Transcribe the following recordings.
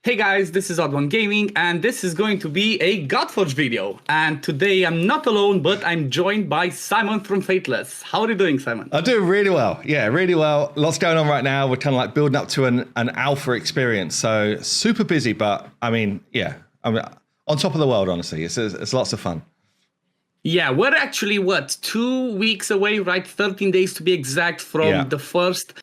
Hey guys, this is OddOneGaming, and this is going to be a Godforge video. And today I'm not alone, but I'm joined by Simon from Fateless. How are you doing, Simon? I'm doing really well. Yeah, really well. Lots going on right now. We're kind of like building up to an alpha experience. So super busy, but I mean, yeah, I'm on top of the world, honestly. It's lots of fun. Yeah, we're actually, 2 weeks away, right? 13 days to be exact from the first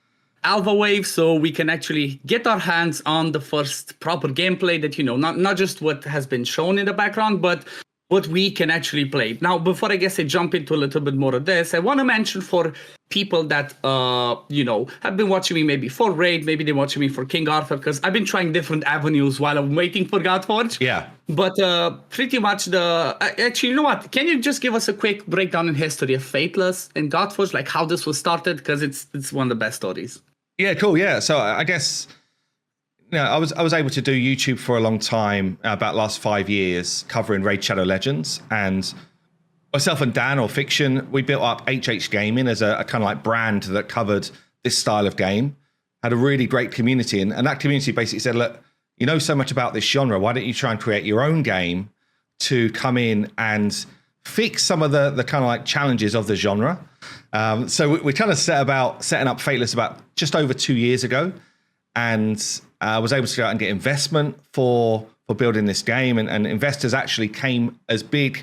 alpha wave, so we can actually get our hands on the first proper gameplay that, not just what has been shown in the background, but what we can actually play. Now, before I jump into a little bit more of this, I want to mention for people that, have been watching me maybe for Raid, maybe they're watching me for King Arthur, because I've been trying different avenues while I'm waiting for Godforge. Yeah. But pretty much actually, you know what? Can you just give us a quick breakdown in history of Fateless and Godforge, like how this was started? Because it's one of the best stories. Yeah, cool. Yeah. So I guess, I was able to do YouTube for a long time, about the last 5 years, covering Raid Shadow Legends. And myself and Dan, or Fiction, we built up HH Gaming as a kind of like brand that covered this style of game. Had a really great community. And that community basically said, look, you know so much about this genre. Why don't you try and create your own game to come in and fix some of the kind of like challenges of the genre? So we kind of set about setting up Fateless about just over 2 years ago, and was able to go out and get investment for building this game. And investors actually came as big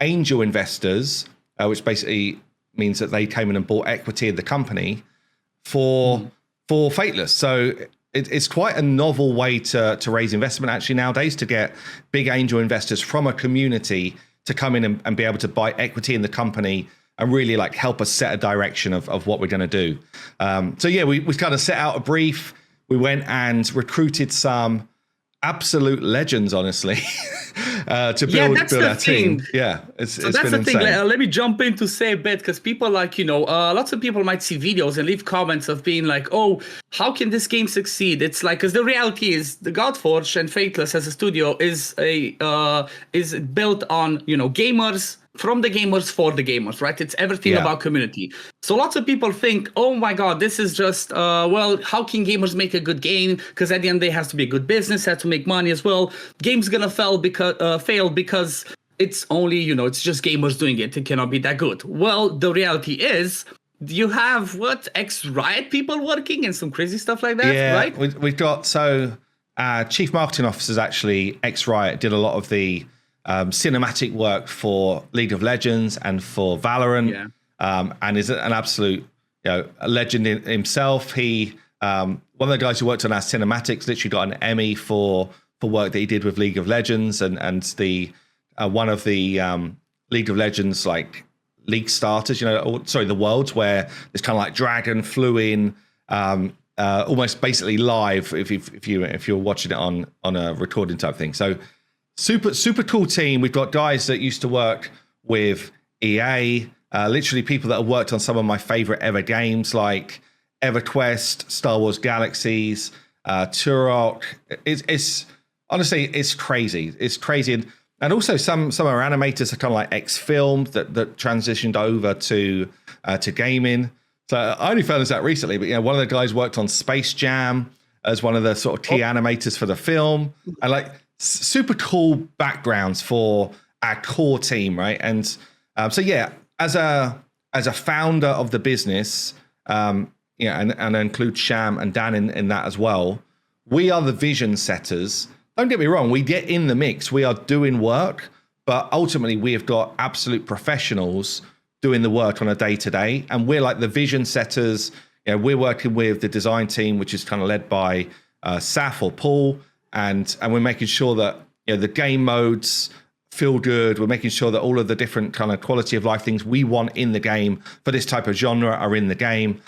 angel investors, which basically means that they came in and bought equity in the company for Fateless. So it's quite a novel way to raise investment actually nowadays, to get big angel investors from a community to come in and be able to buy equity in the company and really like help us set a direction of what we're going to do. So yeah, we kind of set out a brief. We went and recruited some absolute legends, honestly, to build our team. Yeah, it's that's been the insane. thing. Let me jump in to say a bit, because people lots of people might see videos and leave comments of being like, oh, how can this game succeed? It's like, because the reality is the Godforge and Fateless as a studio is built on, gamers, from the gamers for the gamers, right? It's everything about community. So lots of people think, oh my God, this is just, how can gamers make a good game? Because at the end, there has to be a good business, has to make money as well. Game's gonna fail because it's only, it's just gamers doing it. It cannot be that good. Well, the reality is, you have ex-Riot people working and some crazy stuff like that, right? We've got, Chief Marketing Officer's actually ex-Riot, did a lot of the cinematic work for League of Legends and for Valorant, and is an absolute a legend in himself. He one of the guys who worked on our cinematics literally got an Emmy for work that he did with League of Legends, and the one of the League of Legends like league starters, the worlds where this kind of like dragon flew in almost basically live if you're watching it on a recording type thing. So super cool team. We've got guys that used to work with EA, literally people that have worked on some of my favorite ever games like EverQuest, Star Wars Galaxies, Turok. It's honestly, it's crazy. It's crazy. And also some of our animators are kind of like ex-film that transitioned over to gaming. So I only found this out recently, but one of the guys worked on Space Jam as one of the sort of key animators for the film. And like, super cool backgrounds for our core team, right? And so yeah, as a founder of the business, and I include Sham and Dan in that as well. We are the vision setters. Don't get me wrong, we get in the mix. We are doing work, but ultimately we have got absolute professionals doing the work on a day-to-day, and we're like the vision setters. We're working with the design team, which is kind of led by Saf or Paul. And we're making sure that the game modes feel good. We're making sure that all of the different kind of quality of life things we want in the game for this type of genre are in the game.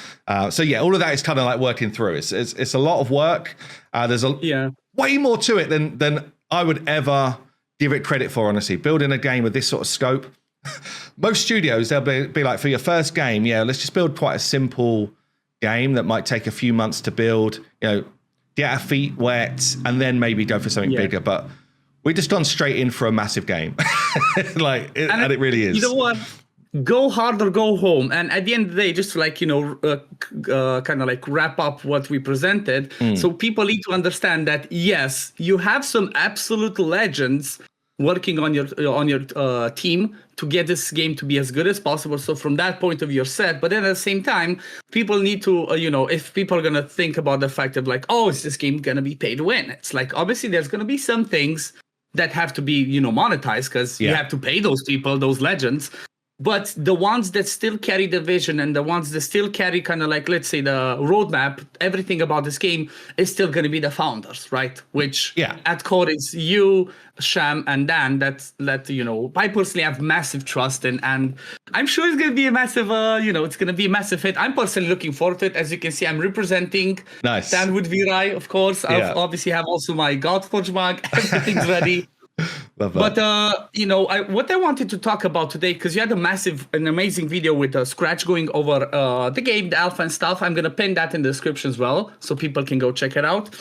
So yeah, all of that is kind of like working through. It's a lot of work. There's way more to it than I would ever give it credit for. Honestly, building a game with this sort of scope, most studios they'll be like, for your first game, let's just build quite a simple game that might take a few months to build. Get our feet wet, and then maybe go for something bigger. But we've just gone straight in for a massive game. And it really is. You know what? go hard or go home. And at the end of the day, just to like, kind of like wrap up what we presented. So people need to understand that, yes, you have some absolute legends working on your team to get this game to be as good as possible. So from that point of view, you're set. But then at the same time, people need to, if people are going to think about the fact of like, oh, is this game going to be pay to win? It's like, obviously, there's going to be some things that have to be, monetized because you have to pay those people, those legends. But the ones that still carry the vision and the ones that still carry kind of like, let's say, the roadmap, everything about this game is still going to be the founders, right? Which at core is you, Sham, and Dan. That I personally have massive trust in, and I'm sure it's going to be a massive, it's going to be a massive hit. I'm personally looking forward to it. As you can see, I'm representing Stanwood Virai, of course. I obviously have also my Godforge mug. Everything's ready. Love that. But what I wanted to talk about today, because you had an amazing video with Scratch going over the game, the alpha and stuff. I'm gonna pin that in the description as well, so people can go check it out.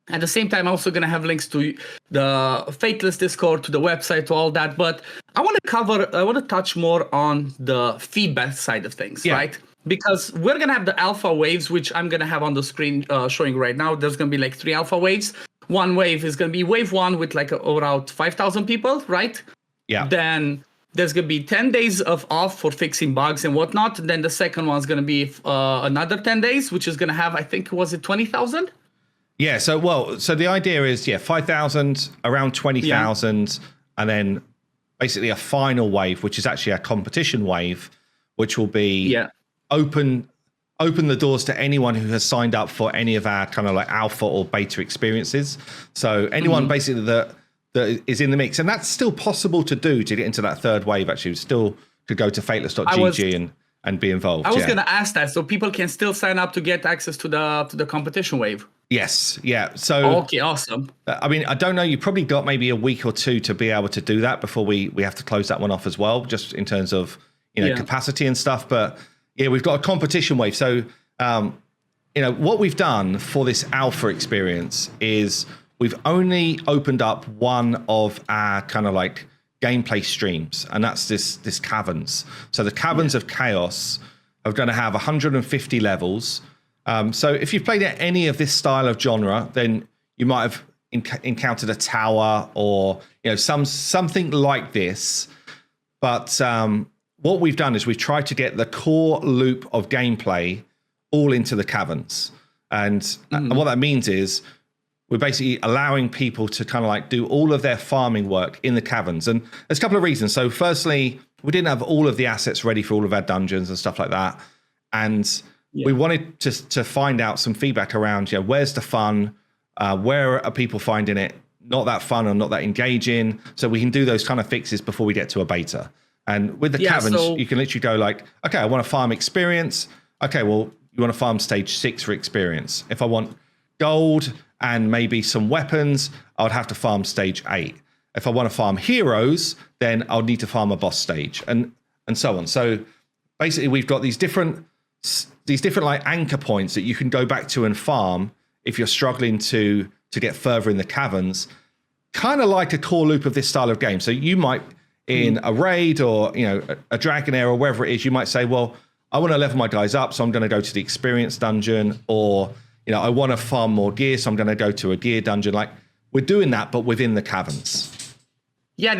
At the same time, I'm also gonna have links to the Fateless Discord, to the website, to all that. But I want to touch more on the feedback side of things, right? Because we're gonna have the alpha waves, which I'm gonna have on the screen showing right now. There's gonna be like 3 alpha waves. One wave is going to be wave 1 with like around 5,000 people, right? Yeah. Then there's going to be 10 days of off for fixing bugs and whatnot. And then the second one is going to be another 10 days, which is going to have, I think, was it 20,000? Yeah. So the idea is, 5,000, around 20,000, and then basically a final wave, which is actually a competition wave, which will be open the doors to anyone who has signed up for any of our kind of like alpha or beta experiences. So anyone basically that is in the mix, and that's still possible to do to get into that third wave. Actually, still could go to fateless.gg and be involved. I was going to ask that, so people can still sign up to get access to the competition wave. Yes, yeah. So okay, awesome. I mean, I don't know. You probably got maybe a week or two to be able to do that before we have to close that one off as well, just in terms of capacity and stuff. But yeah, we've got a competition wave. So, what we've done for this alpha experience is we've only opened up one of our kind of like gameplay streams, and that's this caverns. So the caverns of chaos are going to have 150 levels. So if you've played any of this style of genre, then you might have encountered a tower or something like this. But what we've done is we've tried to get the core loop of gameplay all into the caverns. And what that means is we're basically allowing people to kind of like do all of their farming work in the caverns. And there's a couple of reasons. So firstly, we didn't have all of the assets ready for all of our dungeons and stuff like that. And we wanted to find out some feedback around, where's the fun? Where are people finding it not that fun or not that engaging? So we can do those kind of fixes before we get to a beta. And with the caverns, you can literally go like, okay, I want to farm experience. Okay, well, you want to farm stage 6 for experience. If I want gold and maybe some weapons, I would have to farm stage 8. If I want to farm heroes, then I'll need to farm a boss stage and so on. So basically, we've got these different like anchor points that you can go back to and farm if you're struggling to get further in the caverns, kind of like a core loop of this style of game. So you might, in a raid or a Dragonair or wherever it is, you might say, well, I want to level my guys up, so I'm going to go to the experience dungeon, or I want to farm more gear, so I'm going to go to a gear dungeon. Like, we're doing that, but within the caverns. Yeah,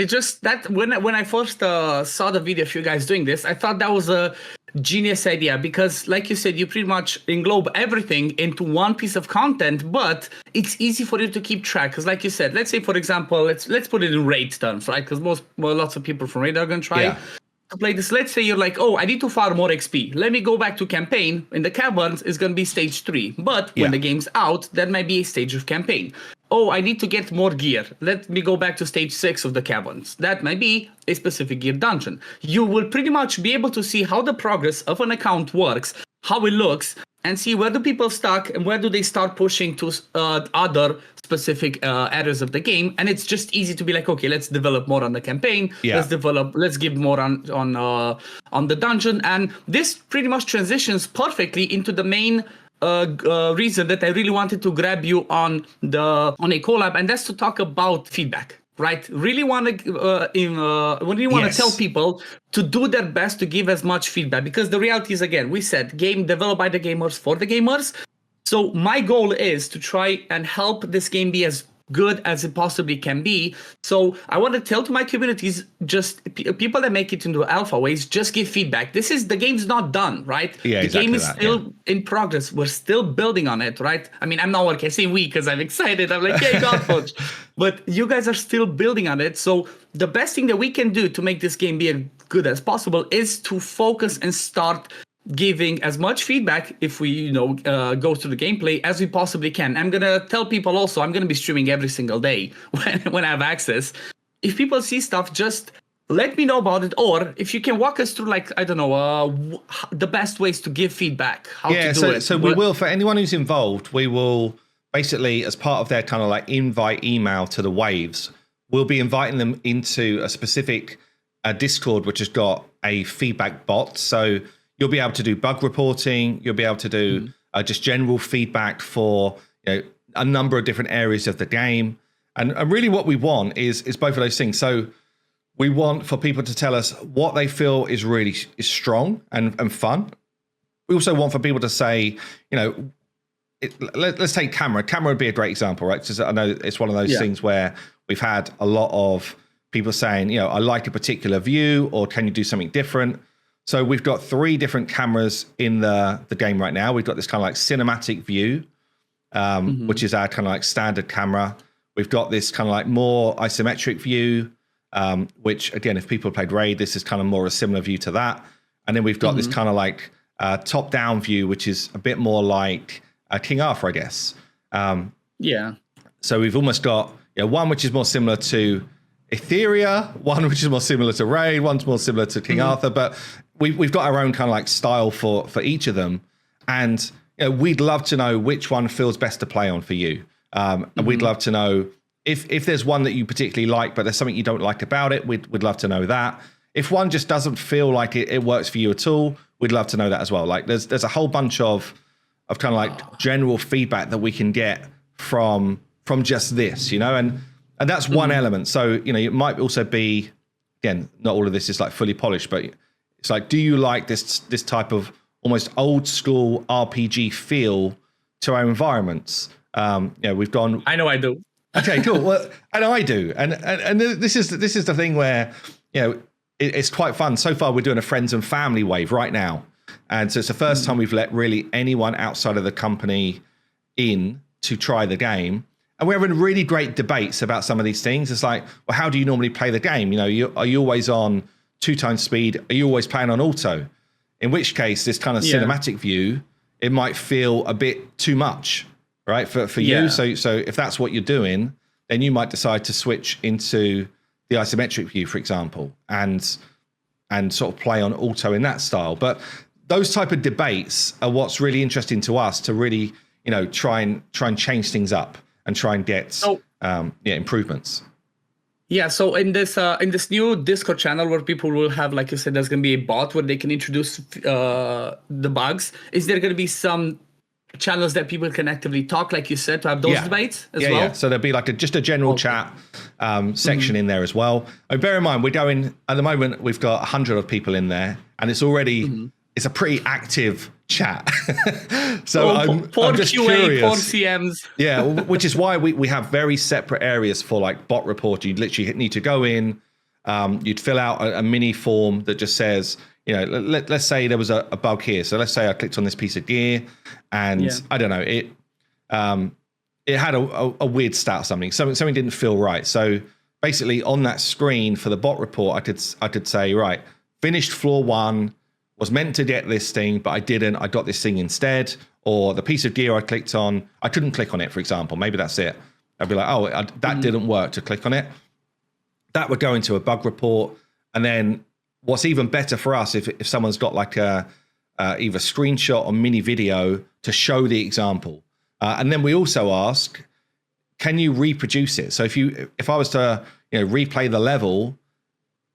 when I first saw the video of you guys doing this, I thought that was a genius idea, because like you said, you pretty much englobe everything into one piece of content, but it's easy for you to keep track. Because like you said, let's say, for example, let's put it in raid terms, right? Because lots of people from raid are going to try to play this. Let's say you're like, oh, I need to farm more XP. Let me go back to campaign. In the caverns is going to be stage 3. But when the game's out, that might be a stage of campaign. Oh, I need to get more gear. Let me go back to stage 6 of the caverns. That might be a specific gear dungeon. You will pretty much be able to see how the progress of an account works, how it looks, and see where do people stuck and where do they start pushing to other specific areas of the game. And it's just easy to be like, okay, let's develop more on the campaign. Let's give more on the dungeon. And this pretty much transitions perfectly into the main reason that I really wanted to grab you on a collab, and that's to talk about feedback. right? Really want to really want to tell people to do their best to give as much feedback, because the reality is, again, we said game developed by the gamers for the gamers. So my goal is to try and help this game be as good as it possibly can be. So I want to tell to my communities, just people that make it into alpha ways, just give feedback. The game's not done, right? Yeah, the game is still in progress. We're still building on it, right? I mean, I'm not like, I say we because I'm excited. I'm like, yeah, Godforge. But you guys are still building on it. So the best thing that we can do to make this game be as good as possible is to focus and start giving as much feedback, if we go through the gameplay, as we possibly can. I'm gonna tell people also, I'm gonna be streaming every single day when I have access. If people see stuff, just let me know about it, or if you can walk us through, like, I don't know, the best ways to give feedback, how to do it. So we will, for anyone who's involved, we will basically, as part of their kind of like invite email to the waves, we'll be inviting them into a specific Discord which has got a feedback bot. So you'll be able to do bug reporting. You'll be able to do just general feedback for a number of different areas of the game. And really what we want is both of those things. So we want for people to tell us what they feel is really strong and fun. We also want for people to say, let's take camera. Camera would be a great example, right? Because I know it's one of those things where we've had a lot of people saying, I like a particular view, or can you do something different? So we've got 3 different cameras in the game right now. We've got this kind of like cinematic view, which is our kind of like standard camera. We've got this kind of like more isometric view, which again, if people played Raid, this is kind of more a similar view to that. And then we've got this kind of like top-down view, which is a bit more like King Arthur, I guess. So we've almost got one which is more similar to Etheria, one which is more similar to Raid, one's more similar to King Arthur, but we've got our own kind of like style for each of them, and we'd love to know which one feels best to play on for you, and we'd love to know if there's one that you particularly like, but there's something you don't like about it. We'd love to know that. If one just doesn't feel like it works for you at all, we'd love to know that as well. Like there's a whole bunch of kind of like general feedback that we can get from just this, and that's one element. So it might also be, again, not all of this is like fully polished, but it's like, do you like this type of almost old school RPG feel to our environments? We've gone. I know I do. Okay, cool. Well, and I do, and this is the thing where it's quite fun. So far, we're doing a friends and family wave right now, and so it's the first time we've let really anyone outside of the company in to try the game. And we're having really great debates about some of these things. It's like, well, how do you normally play the game? Are you always on 2 times speed? Are you always playing on auto? In which case, this kind of cinematic view, it might feel a bit too much, right, for you. So if that's what you're doing, then you might decide to switch into the isometric view, for example, and sort of play on auto in that style. But those type of debates are what's really interesting to us, to really try and change things up and try and get improvements. Yeah, so in this new Discord channel where people will have, like you said, there's going to be a bot where they can introduce the bugs. Is there going to be some channels that people can actively talk, like you said, to have those debates as well? Yeah, so there'll be like just a general chat section in there as well. And bear in mind, we're going, at the moment, we've got 100 of people in there, and it's already, it's a pretty active chat. So I'm just curious. 4 CMs. Yeah, which is why we have very separate areas for like bot reporting. You'd literally need to go in, you'd fill out a mini form that just says, let's say there was a bug here. So let's say I clicked on this piece of gear and I don't know, it had a weird stat or something. Something didn't feel right. So basically on that screen for the bot report, I could say, right, finished floor 1, was meant to get this thing, but I didn't. I got this thing instead. Or the piece of gear I clicked on, I couldn't click on it, for example. Maybe that's it. I'd be like, oh, that didn't work to click on it. That would go into a bug report. And then what's even better for us, if someone's got like a either screenshot or mini video to show the example. And then we also ask, can you reproduce it? So if I was to replay the level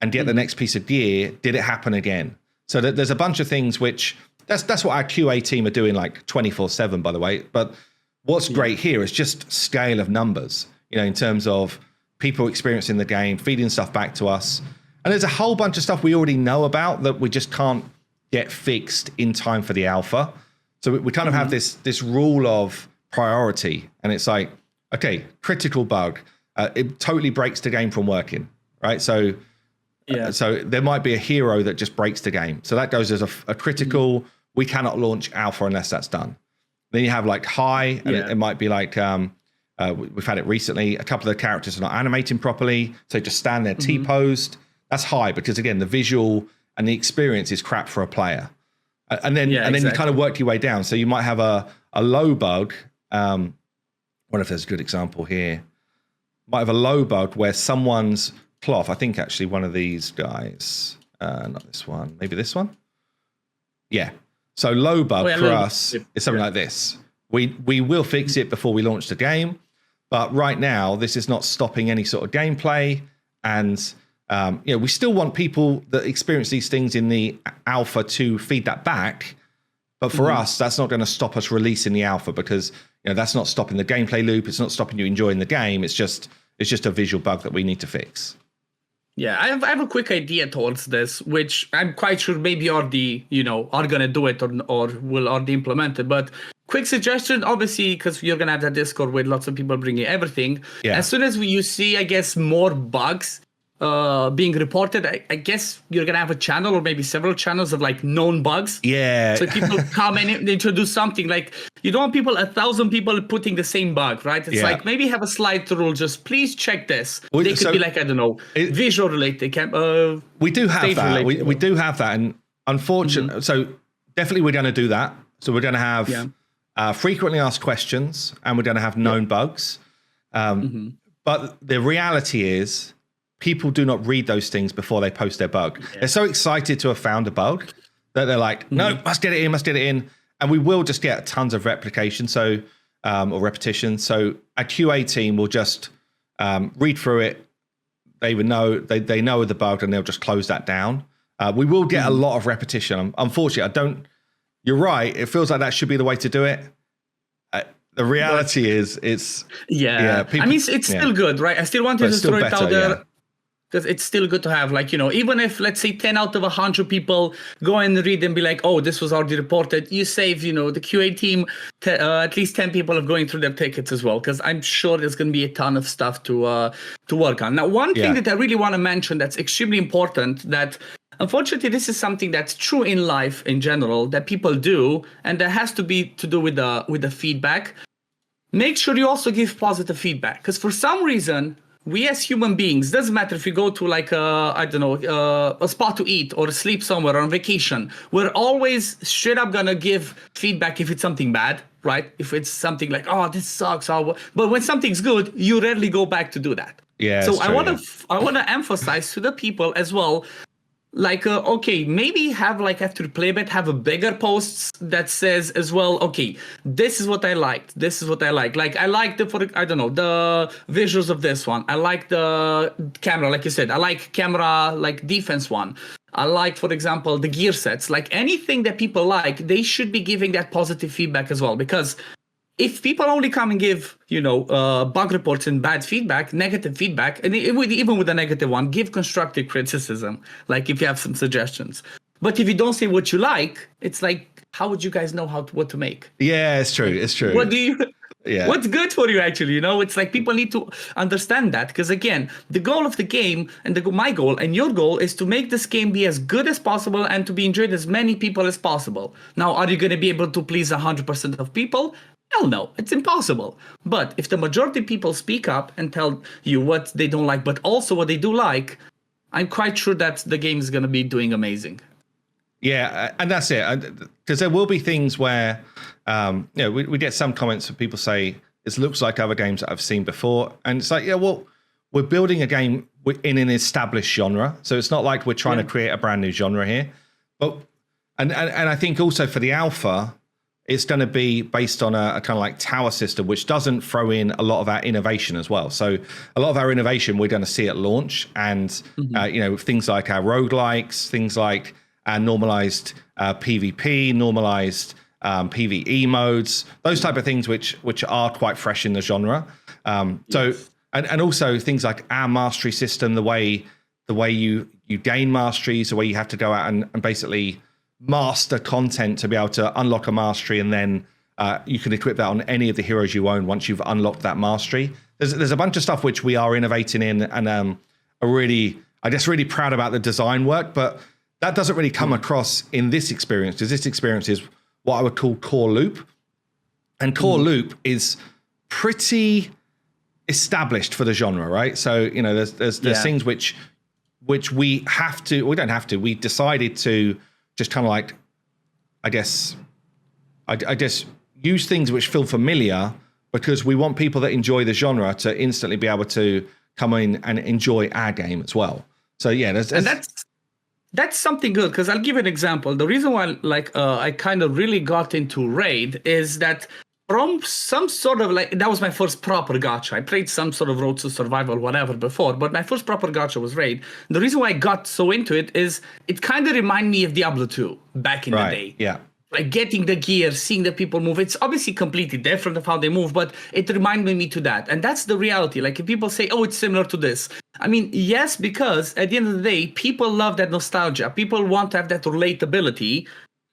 and get the next piece of gear, did it happen again? So there's a bunch of things which that's what our QA team are doing like 24/7, by the way. But what's great here is just scale of numbers, in terms of people experiencing the game, feeding stuff back to us. And there's a whole bunch of stuff we already know about that we just can't get fixed in time for the alpha. So we kind of have this rule of priority, and it's like, okay, critical bug, it totally breaks the game from working, right? So so there might be a hero that just breaks the game. So that goes as a critical, we cannot launch alpha unless that's done. Then you have like high, and it might be like, we've had it recently, a couple of the characters are not animating properly, so just stand there T-posed. That's high because, again, the visual and the experience is crap for a player. And then you kind of work your way down. So you might have a low bug. I wonder if there's a good example here. Might have a low bug where someone's cloth, I think actually one of these guys, not this one, maybe this one. Yeah. So low bug for us is something like this. We will fix it before we launch the game, but right now this is not stopping any sort of gameplay. And we still want people that experience these things in the alpha to feed that back. But for us, that's not going to stop us releasing the alpha because that's not stopping the gameplay loop. It's not stopping you enjoying the game. It's just a visual bug that we need to fix. Yeah, I have a quick idea towards this, which I'm quite sure maybe already, are going to do it or will already implement it. But quick suggestion, obviously, because you're going to have that Discord with lots of people bringing everything. Yeah. As soon as you see, I guess, more bugs being reported, I guess you're going to have a channel or maybe several channels of like known bugs. Yeah. So people come and introduce something like, you don't want 1,000 people putting the same bug, right? It's like maybe have a slide rule, just please check this. They could be like, I don't know, visual related. We do have that. We do have that. And unfortunately, so definitely we're going to do that. So we're going to have frequently asked questions and we're going to have known bugs. But the reality is, people do not read those things before they post their bug. Yeah. They're so excited to have found a bug that they're like, no, must get it in. And we will just get tons of replication, or repetition. So a QA team will just read through it. They would know, they know the bug and they'll just close that down. We will get a lot of repetition. Unfortunately, you're right. It feels like that should be the way to do it. The reality is it's... people, I mean, it's still good, right? I still wanted to throw it out there. Yeah. Because it's still good to have, like, even if, let's say, 10 out of 100 people go and read and be like, oh, this was already reported, you save, the QA team, at least 10 people of going through their tickets as well, because I'm sure there's going to be a ton of stuff to work on. Now, one thing that I really want to mention that's extremely important, that unfortunately this is something that's true in life in general, that people do, and that has to be to do with the feedback. Make sure you also give positive feedback, because for some reason, we as human beings, doesn't matter if you go to like a spot to eat or sleep somewhere on vacation, we're always straight up gonna give feedback if it's something bad, right? If it's something like, oh, this sucks. But when something's good, you rarely go back to do that. Yeah. So I want to emphasize to the people as well, like, okay, maybe have like after playback, have a bigger posts that says as well, okay, this is what I liked. This is what I like. Like I like the visuals of this one. I like the camera, like you said. I like camera, like defense one. I like, for example, the gear sets. Like anything that people like, they should be giving that positive feedback as well. Because if people only come and give, bug reports and bad feedback, negative feedback, and even with a negative one, give constructive criticism, like if you have some suggestions. But if you don't say what you like, it's like, how would you guys know what to make? Yeah, it's true. It's true. What do you... Yeah. What's good for you, actually? It's like people need to understand that, because again, the goal of the game and my goal and your goal is to make this game be as good as possible and to be enjoyed as many people as possible. Now, are you going to be able to please 100% of people? Hell no, it's impossible. But if the majority of people speak up and tell you what they don't like, but also what they do like, I'm quite sure that the game is going to be doing amazing. Yeah, and that's it. Because there will be things where, we get some comments where people say, this looks like other games that I've seen before. And it's like, we're building a game in an established genre. So it's not like we're trying to create a brand new genre here. But and I think also for the alpha, it's going to be based on a kind of like tower system, which doesn't throw in a lot of our innovation as well. So a lot of our innovation we're going to see at launch, and things like our roguelikes, things like our normalized PvP, normalized PvE modes, those type of things which are quite fresh in the genre. So and also things like our mastery system, the way you gain masteries, the way you have to go out and basically master content to be able to unlock a mastery, and then you can equip that on any of the heroes you own once you've unlocked that mastery. There's a bunch of stuff which we are innovating in, and are really proud about the design work, but that doesn't really come across in this experience, because this experience is what I would call core loop. And core loop is pretty established for the genre, right? So, there's things which we don't have to, we decided to just kind of like, I guess use things which feel familiar, because we want people that enjoy the genre to instantly be able to come in and enjoy our game as well. So yeah, that's something good, because I'll give you an example. The reason why I kind of really got into Raid is that from some sort of that was my first proper gacha. I played some sort of Road to Survival, whatever before, but my first proper gacha was Raid. The reason why I got so into it is it kind of reminded me of Diablo 2 back in the day. Yeah. Like getting the gear, seeing the people move. It's obviously completely different of how they move, but it reminded me to that. And that's the reality. Like if people say, oh, it's similar to this. I mean, yes, because at the end of the day, people love that nostalgia. People want to have that relatability.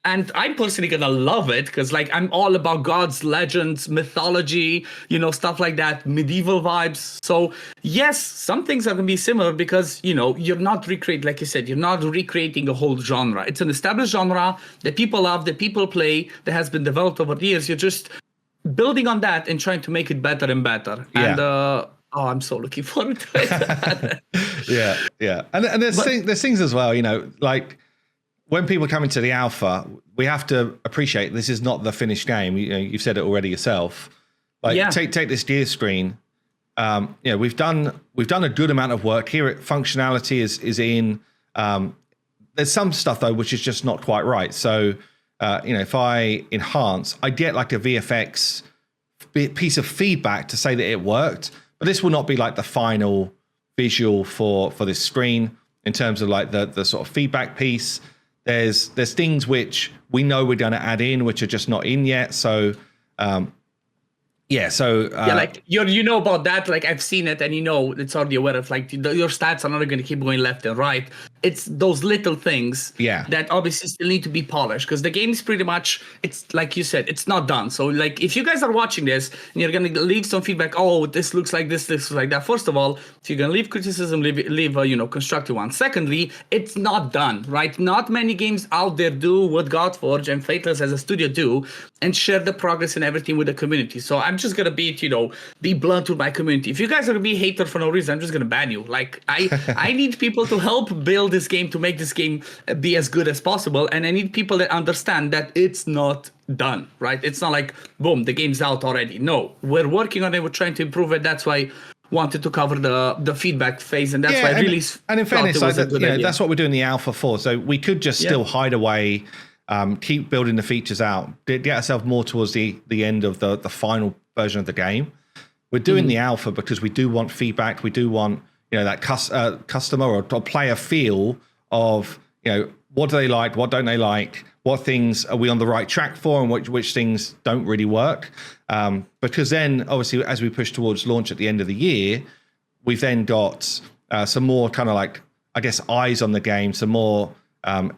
And I'm personally going to love it because I'm all about gods, legends, mythology, stuff like that, medieval vibes. So yes, some things are going to be similar because, you're not recreating, like you said, you're not recreating a whole genre. It's an established genre that people love, that people play, that has been developed over the years. You're just building on that and trying to make it better and better. Yeah. And, I'm so looking forward to it. Yeah. And there's things as well, when people come into the alpha, we have to appreciate this is not the finished game. You've said it already yourself. Take this gear screen. We've done a good amount of work here. Functionality is in. There's some stuff though which is just not quite right. So if I enhance, I get like a VFX piece of feedback to say that it worked, but this will not be like the final visual for this screen in terms of like the sort of feedback piece. There's things which we know we're going to add in, which are just not in yet. So, you know about that. Like I've seen it, and it's already aware of your stats are not going to keep going left and right. It's those little things that obviously still need to be polished because the game is pretty much, it's like you said, it's not done. So if you guys are watching this and you're going to leave some feedback, oh, this looks like this looks like that. First of all, if you're going to leave criticism, leave a constructive one. Secondly, it's not done, right? Not many games out there do what Godforge and Fateless as a studio do and share the progress and everything with the community. So I'm just going to be blunt with my community. If you guys are going to be a hater for no reason, I'm just going to ban you. I need people to help build this game, to make this game be as good as possible, and I need people that understand that it's not done, right? It's not like boom, the game's out already. No, we're working on it, we're trying to improve it. That's why I wanted to cover the feedback phase, and that's why I really and in fairness, that's what we're doing the alpha for. So we could just still hide away, keep building the features out, get ourselves more towards the end of the final version of the game. We're doing the alpha because we do want feedback. We do want that customer or player feel of, what do they like? What don't they like? What things are we on the right track for? And which things don't really work? Because then obviously, as we push towards launch at the end of the year, we've then got some more kind of eyes on the game, some more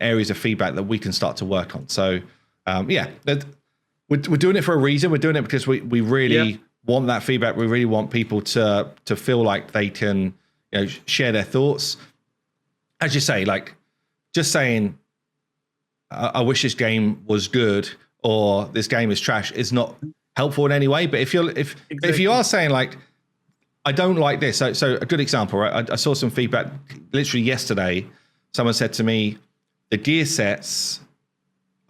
areas of feedback that we can start to work on. So we're doing it for a reason. We're doing it because we really want that feedback. We really want people to feel like they can share their thoughts. As you say, just saying, I wish this game was good or this game is trash is not helpful in any way. But if you are saying I don't like this, so a good example, right? I saw some feedback literally yesterday. Someone said to me, the gear sets,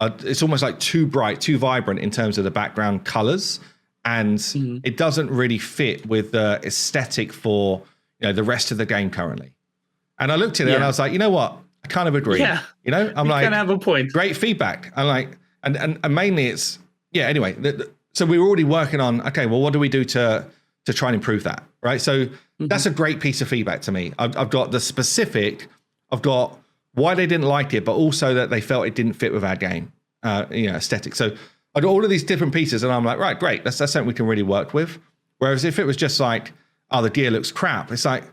it's almost like too bright, too vibrant in terms of the background colors, and it doesn't really fit with the aesthetic for the rest of the game currently. And I looked at it and I was like, you know what? I kind of agree. Yeah. I'm you can have a point. Great feedback. I'm like, and mainly it's, anyway. So we were already working on, okay, well, what do we do to try and improve that? Right. So that's a great piece of feedback to me. I've got the specific, I've got why they didn't like it, but also that they felt it didn't fit with our game, aesthetic. So I got all of these different pieces and I'm like, right, great. That's something we can really work with. Whereas if it was just like, oh, the gear looks crap. It's like,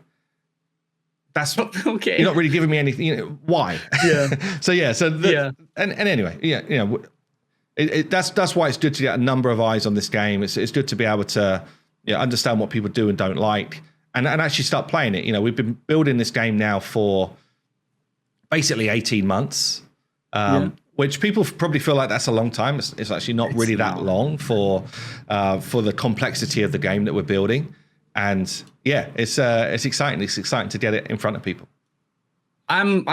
that's okay. You're not really giving me anything. You know, why? Yeah. And anyway, that's why it's good to get a number of eyes on this game. It's good to be able to understand what people do and don't like, and actually start playing it. You know, we've been building this game now for basically 18 months, which people probably feel like that's a long time. It's actually not really that long for the complexity of the game that we're building. And yeah, it's exciting. It's exciting to get it in front of people. I'm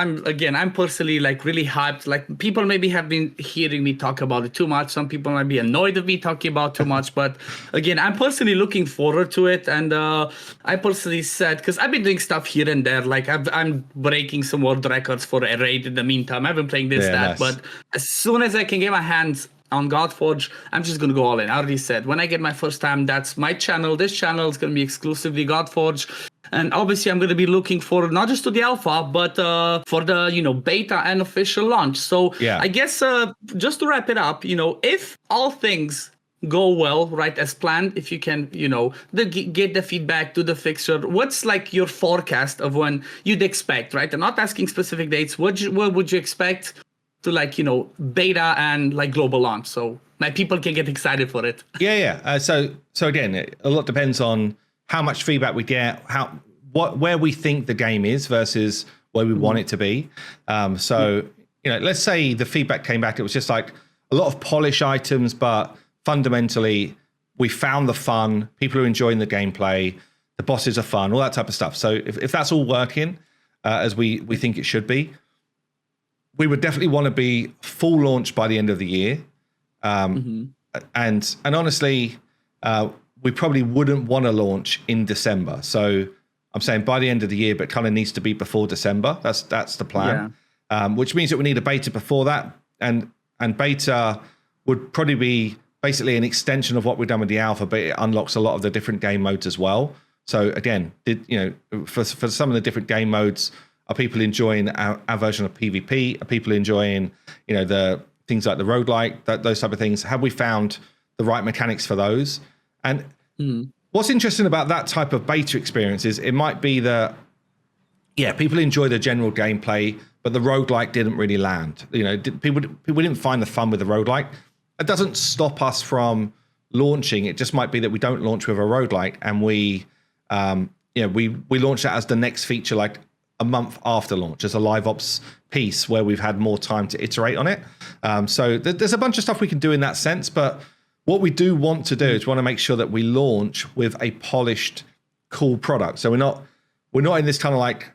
personally like really hyped. Like people maybe have been hearing me talk about it too much. Some people might be annoyed of me talking about too much, but again, I'm personally looking forward to it. And I personally said, because I've been doing stuff here and there, like I'm breaking some world records for a raid in the meantime. I've been playing nice. But as soon as I can get my hands on Godforge, I'm just going to go all in. I already said, when I get my first time, that's my channel. This channel is going to be exclusively Godforge. And obviously, I'm going to be looking forward not just to the alpha, but for the beta and official launch. So I guess just to wrap it up, if all things go well, right, as planned, if you can, get the feedback to the fixture, what's like your forecast of when you'd expect, right? I'm not asking specific dates. What would you expect to beta and like global launch, so my people can get excited for it? So again, a lot depends on how much feedback we get, where we think the game is versus where we want it to be. Let's say the feedback came back, it was just like a lot of polish items, but fundamentally we found the fun, people are enjoying the gameplay, the bosses are fun, all that type of stuff. So if that's all working as we think it should be, we would definitely want to be full launch by the end of the year. And honestly, we probably wouldn't want to launch in December. So I'm saying by the end of the year, but kind of needs to be before December. That's the plan, which means that we need a beta before that. And beta would probably be basically an extension of what we've done with the alpha, but it unlocks a lot of the different game modes as well. So again, for some of the different game modes, are people enjoying our version of PvP? Are people enjoying, the things like the roguelike, those type of things? Have we found the right mechanics for those? And what's interesting about that type of beta experience is it might be that, people enjoy the general gameplay, but the roguelike didn't really land. People didn't find the fun with the roguelike. It doesn't stop us from launching. It just might be that we don't launch with a roguelike, and we launch that as the next feature, like a month after launch, as a live ops piece where we've had more time to iterate on it. So there's a bunch of stuff we can do in that sense, but what we do want to do is want to make sure that we launch with a polished, cool product. So we're not in this kind of like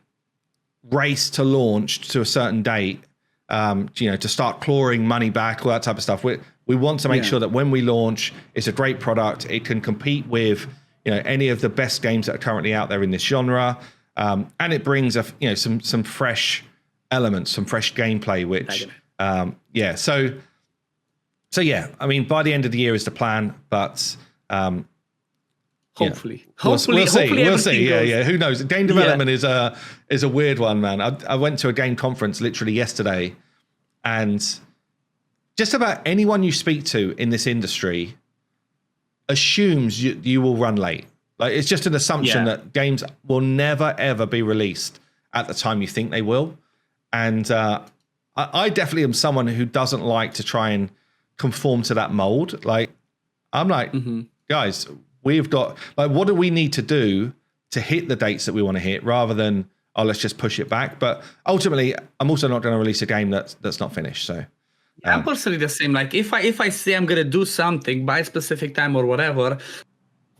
race to launch to a certain date, to start clawing money back, all that type of stuff. We want to make sure that when we launch, it's a great product. It can compete with any of the best games that are currently out there in this genre. And it brings some fresh elements, some fresh gameplay, which I mean, by the end of the year is the plan, but hopefully we'll see. Who knows? Game development is a weird one, man. I went to a game conference literally yesterday, and just about anyone you speak to in this industry assumes you will run late. Like, it's just an assumption that games will never, ever be released at the time you think they will. And I definitely am someone who doesn't like to try and conform to that mold. Like, I'm like, guys, we've got, like, what do we need to do to hit the dates that we want to hit, rather than, let's just push it back. But ultimately, I'm also not going to release a game that's not finished. So I'm personally the same. Like, if I say I'm going to do something by a specific time or whatever,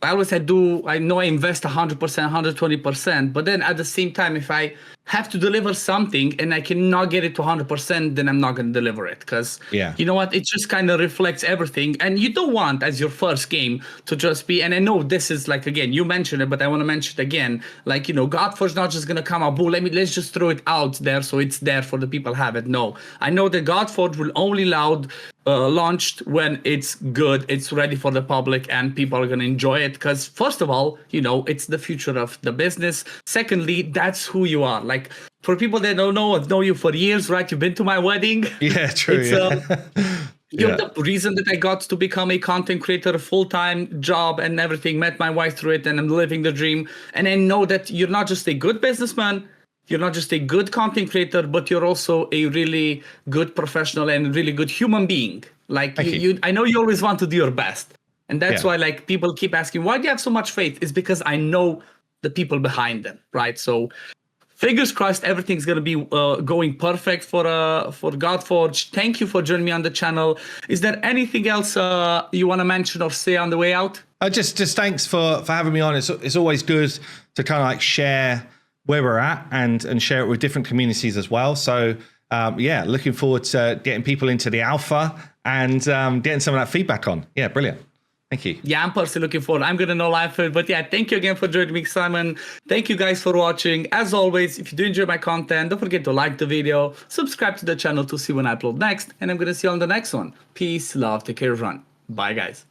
I always I know I invest 100%, 120%, but then at the same time, if I have to deliver something and I cannot get it to 100%, then I'm not going to deliver it. Because you know what? It just kind of reflects everything. And you don't want, as your first game, to just be, and I know this is like, again, you mentioned it, but I want to mention it again. Like, Godforge not just going to come out, boom, let's just throw it out there so it's there for the people have it. No, I know that Godforge will only launched when it's good, it's ready for the public, and people are going to enjoy it. Because first of all, it's the future of the business. Secondly, that's who you are. Like, for people that don't know, I've known you for years, right? You've been to my wedding. Yeah, true. You're the reason that I got to become a content creator, a full-time job and everything, met my wife through it, and I'm living the dream. And I know that you're not just a good businessman, you're not just a good content creator, but you're also a really good professional and really good human being. Like you, I know you always want to do your best. And that's why like people keep asking, why do you have so much faith? It's because I know the people behind them, right? So fingers crossed, everything's going to be going perfect for Godforge. Thank you for joining me on the channel. Is there anything else you want to mention or say on the way out? Just thanks for having me on. It's always good to kind of like share where we're at and share it with different communities as well. So yeah, looking forward to getting people into the alpha and getting some of that feedback on. Yeah, brilliant. Thank you. Yeah, I'm personally looking forward. I'm going to know live for it. But yeah, thank you again for joining me, Simon. Thank you guys for watching. As always, if you do enjoy my content, don't forget to like the video, subscribe to the channel to see when I upload next. And I'm going to see you on the next one. Peace, love, take care, everyone. Bye, guys.